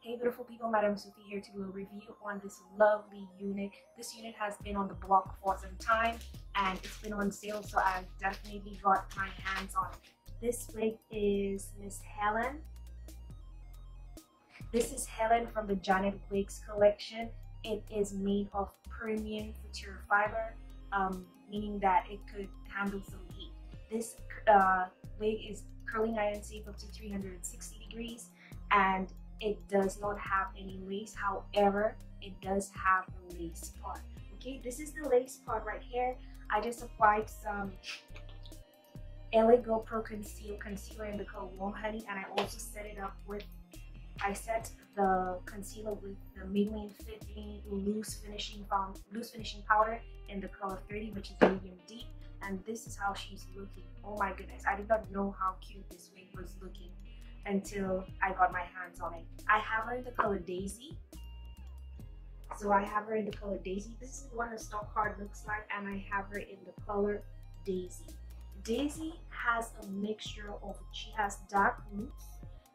Hey beautiful people, Madam Sophy here to do a review on this lovely unit. This unit has been on the block for some time and it's been on sale, so I definitely got my hands on it. This wig is Miss Helen. This is Helen from the Janet Wigs collection. It is made of premium couture fiber, meaning that it could handle some heat. This wig is curling iron safe up to 360 degrees and it does not have any lace. However, it does have a lace part. Okay, this is the lace part right here. I just applied some LA Go Pro concealer in the color Warm Honey, and I also set it up with, I set the concealer with the Maybelline Fit Me loose finishing powder in the color 30, which is medium deep. And this is how she's looking. Oh my goodness, I did not know how cute this wig was looking until I got my hands on it. I have her in the color Daisy. So I have her in the color Daisy. This is what her stock card looks like, and I have her in the color Daisy. Daisy has a mixture of, she has dark roots,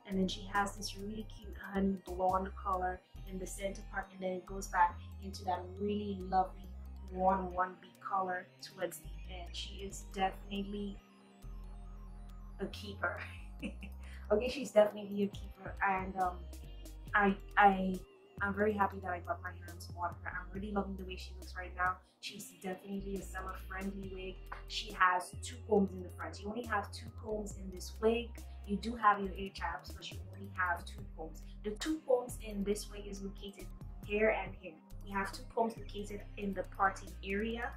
and then she has this really cute honey blonde color in the center part, and then it goes back into that really lovely 1B color towards the end. She is definitely a keeper. Okay, she's definitely a keeper, and I'm very happy that I got my hands on her. I'm really loving the way she looks right now. She's definitely a summer friendly wig. She has 2 combs in the front. You only have 2 combs in this wig. You do have your ear tabs, but you only have 2 combs. The 2 combs in this wig is located here and here. You have 2 combs located in the parting area.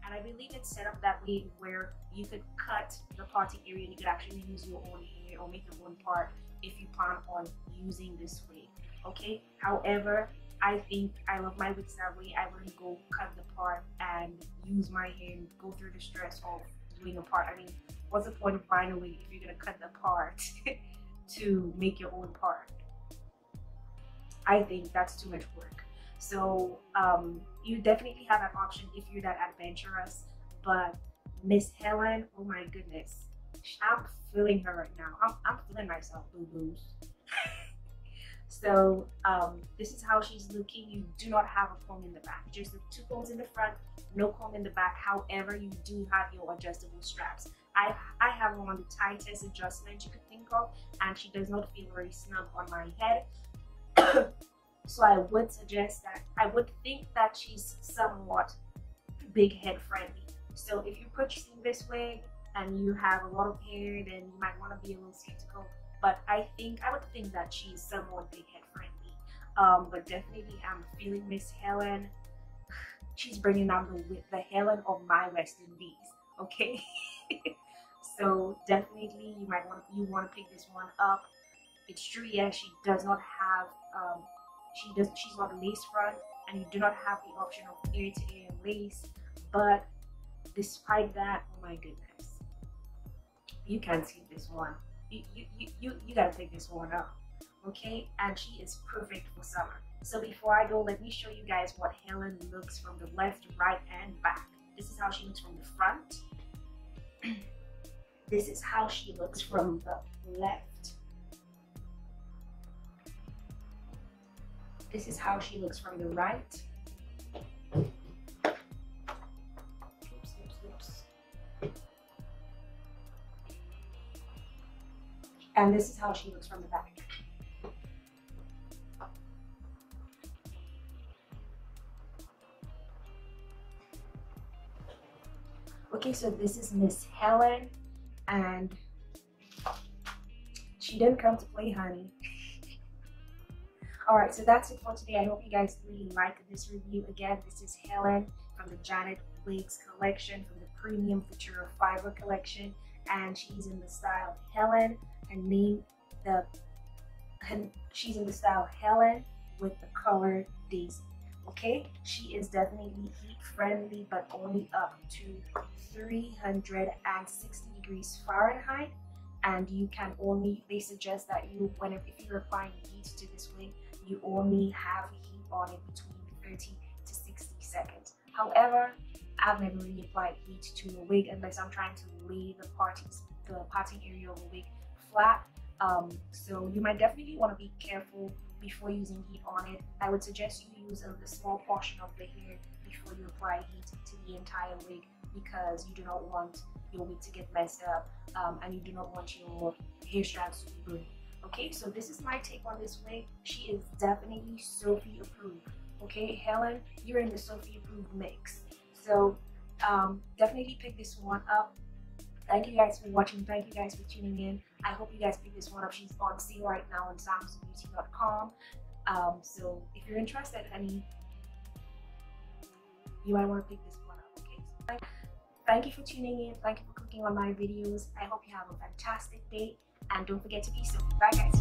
And I believe it's set up that way where you could cut the parting area and you could actually use your own hair or make your own part if you plan on using this wig. Okay, however, I think I love my wigs that way. I wouldn't go cut the part and use my hair and go through the stress of doing a part. I mean, what's the point of buying a wig if you're gonna cut the part to make your own part? I think that's too much work. So you definitely have that option if you're that adventurous. But Miss Helen, oh my goodness, I'm feeling her right now. I'm feeling myself, boo-boos. So this is how she's looking. You do not have a comb in the back, just the 2 combs in the front, no comb in the back. However, you do have your adjustable straps. I have one of the tightest adjustments you could think of, and she does not feel very snug on my head. So I would suggest that, I would think that she's somewhat big head friendly. So if you're purchasing this wig and you have a lot of hair, then you might want to be a little skeptical. But I would think that she's somewhat big head friendly. But definitely I'm feeling Miss Helen. She's bringing out the Helen of my West Indies. Okay. So definitely you want to pick this one up. It's true, yeah, she does not have she's not lace front, and you do not have the option of ear to ear lace. But despite that, oh my goodness, you can't skip this one. You gotta pick this one up, okay? And she is perfect for summer. So before I go, let me show you guys what Helen looks from the left, right, and back. This is how she looks from the front. This is how she looks from the left. This is how she looks from the right. Oops. And this is how she looks from the back. Okay, so this is Miss Helen, and she didn't come to play, honey. Alright, so that's it for today. I hope you guys really liked this review. Again, this is Helen from the Janet Wigs collection, from the Premium Couture Fiber collection, and she's in the style Helen, she's in the style Helen with the color Daisy. Okay, she is definitely heat friendly, but only up to 360 degrees Fahrenheit. And you can only, they suggest that if you're applying heat to this wig, you only have heat on it between 30 to 60 seconds. However, I've never really applied heat to a wig unless I'm trying to lay the parting area of a wig flat. So you might definitely want to be careful before using heat on it. I would suggest you use a small portion of the hair before you apply heat to the entire wig, because you do not want your wig to get messed up, and you do not want your hair strands to be burned. Okay, so this is my take on this wig. She is definitely Sophy approved. Okay, Helen, you're in the Sophy approved mix. So definitely pick this one up. Thank you guys for watching. Thank you guys for tuning in. I hope you guys pick this one up. She's on sale right now on samsungbeauty.com. So if you're interested, honey, you might want to pick this one up. Okay, so thank you for tuning in. Thank you for clicking on my videos. I hope you have a fantastic day, and don't forget to be Sophy. Bye guys.